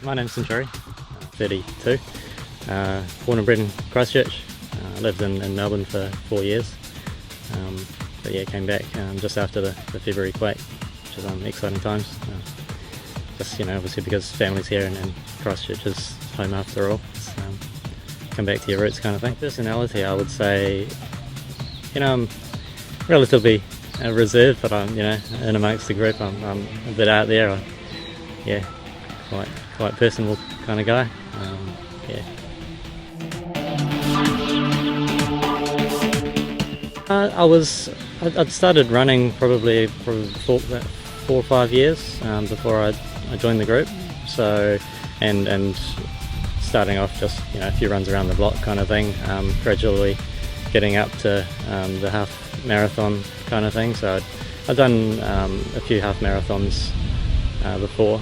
My name's Centuri, 32, born and bred in Christchurch. Lived in Melbourne for 4 years, but yeah, came back just after the February quake, which is exciting times. Just obviously because family's here and Christchurch is home after all. It's, come back to your roots kind of thing. Personality, I would say, I'm relatively reserved, but I'm in amongst the group. I'm a bit out there. Quite personable kind of guy. I'd started running probably for about 4 or 5 years before I joined the group. So and starting off just a few runs around the block kind of thing. Gradually getting up to the half marathon kind of thing. So I'd done a few half marathons before,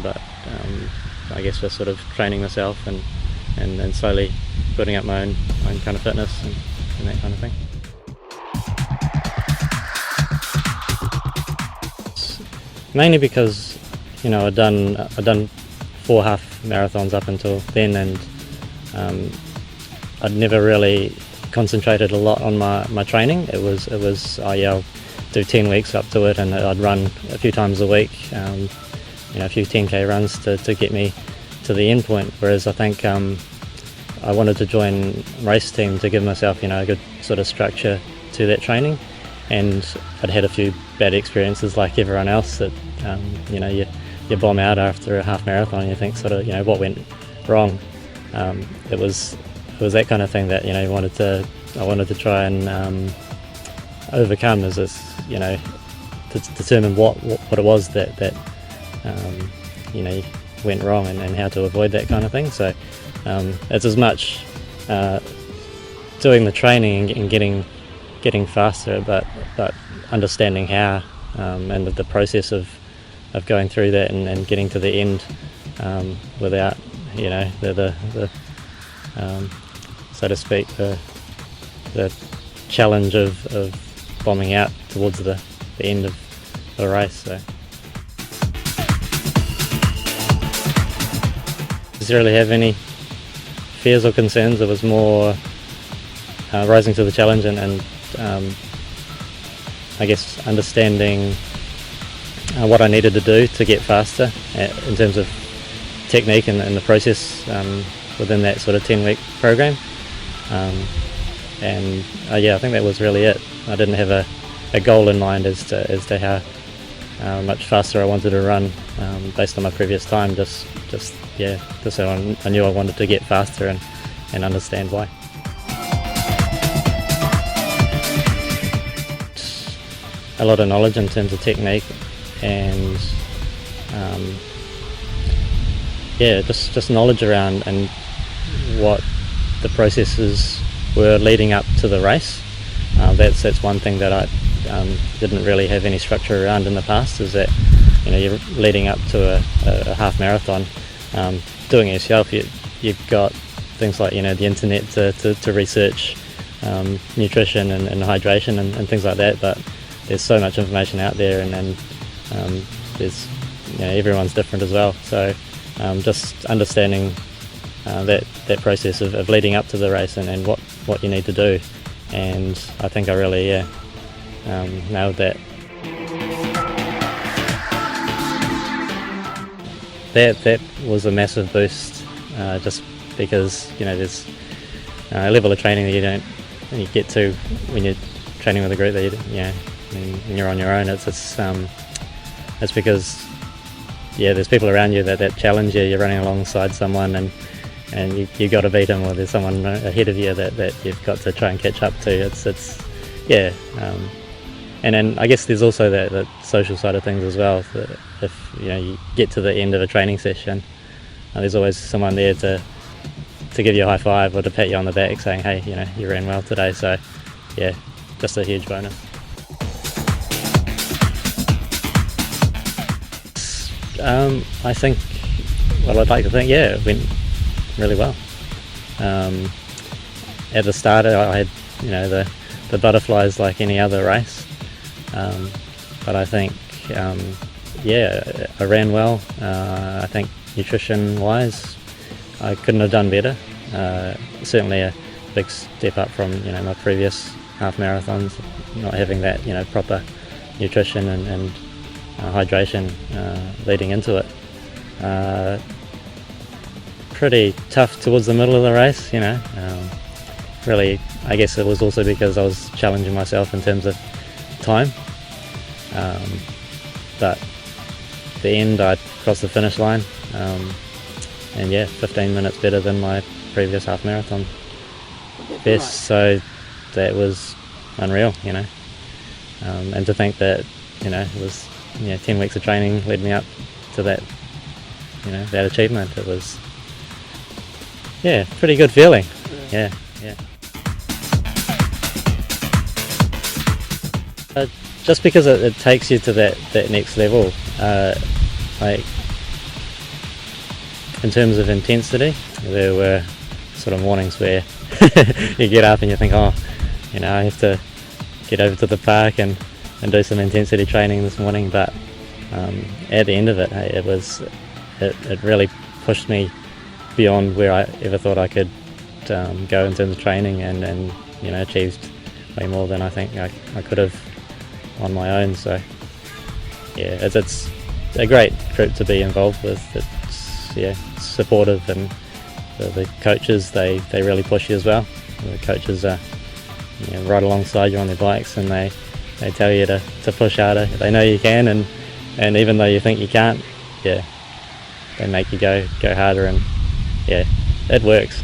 but I guess just sort of training myself and slowly building up my own kind of fitness and that kind of thing. Mainly because I'd done 4 half marathons up until then, and I'd never really concentrated a lot on my training. It was I'll do 10 weeks up to it, and I'd run a few times a week, a few 10k runs to get me to the end point. Whereas I think I wanted to join race team to give myself a good sort of structure to that training, and I'd had a few bad experiences like everyone else that you bomb out after a half marathon and you think sort of what went wrong. It was that kind of thing that I wanted to try and overcome, as to determine what it was that went wrong and how to avoid that kind of thing. So it's as much doing the training and getting faster, but understanding how and the process of going through that and getting to the end without the so to speak the challenge of bombing out towards the end of the race. So necessarily have any fears or concerns. It was more rising to the challenge and I guess understanding what I needed to do to get faster in terms of technique and the process within that sort of 10-week program. I think that was really it. I didn't have a goal in mind as to how much faster I wanted to run based on my previous time. Just so I knew I wanted to get faster and understand why. A lot of knowledge in terms of technique and just knowledge around and what the processes were leading up to the race. That's one thing that I didn't really have any structure around in the past, is that you're leading up to a half marathon, doing it yourself. You've got things like the internet to research nutrition and hydration and things like that, but there's so much information out there, and there's everyone's different as well. So just understanding that process of leading up to the race and what you need to do, and I think I really nailed that. That was a massive boost, just because there's a level of training that you get to when you're training with a group that when you're on your own. It's because there's people around you that challenge you. You're running alongside someone and you've got to beat them, or there's someone ahead of you that you've got to try and catch up to. And then I guess there's also the social side of things as well. That if you get to the end of a training session, there's always someone there to give you a high five or to pat you on the back, saying, hey, you ran well today. So just a huge bonus. I think, I'd like to think, it went really well. At the start, I had, the butterflies like any other race, but I think, I ran well. I think nutrition wise, I couldn't have done better. Certainly a big step up from my previous half marathons, not having that proper nutrition and hydration leading into it. Pretty tough towards the middle of the race, really. I guess it was also because I was challenging myself in terms of time, but at the end I crossed the finish line, and 15 minutes better than my previous half marathon best. So that was unreal, and to think that it was 10 weeks of training led me up to that that achievement. It was pretty good feeling. Yeah. Just because it takes you to that next level, like in terms of intensity, there were sort of mornings where you get up and you think, I have to get over to the park and do some intensity training this morning. But at the end of it, it really pushed me beyond where I ever thought I could go in terms of training, and achieved way more than I think I could have on my own. So it's a great group to be involved with. It's supportive, and the coaches, they really push you as well. The coaches are right alongside you on their bikes, and they tell you to push harder. They know you can, and even though you think you can't, they make you go harder, and it works.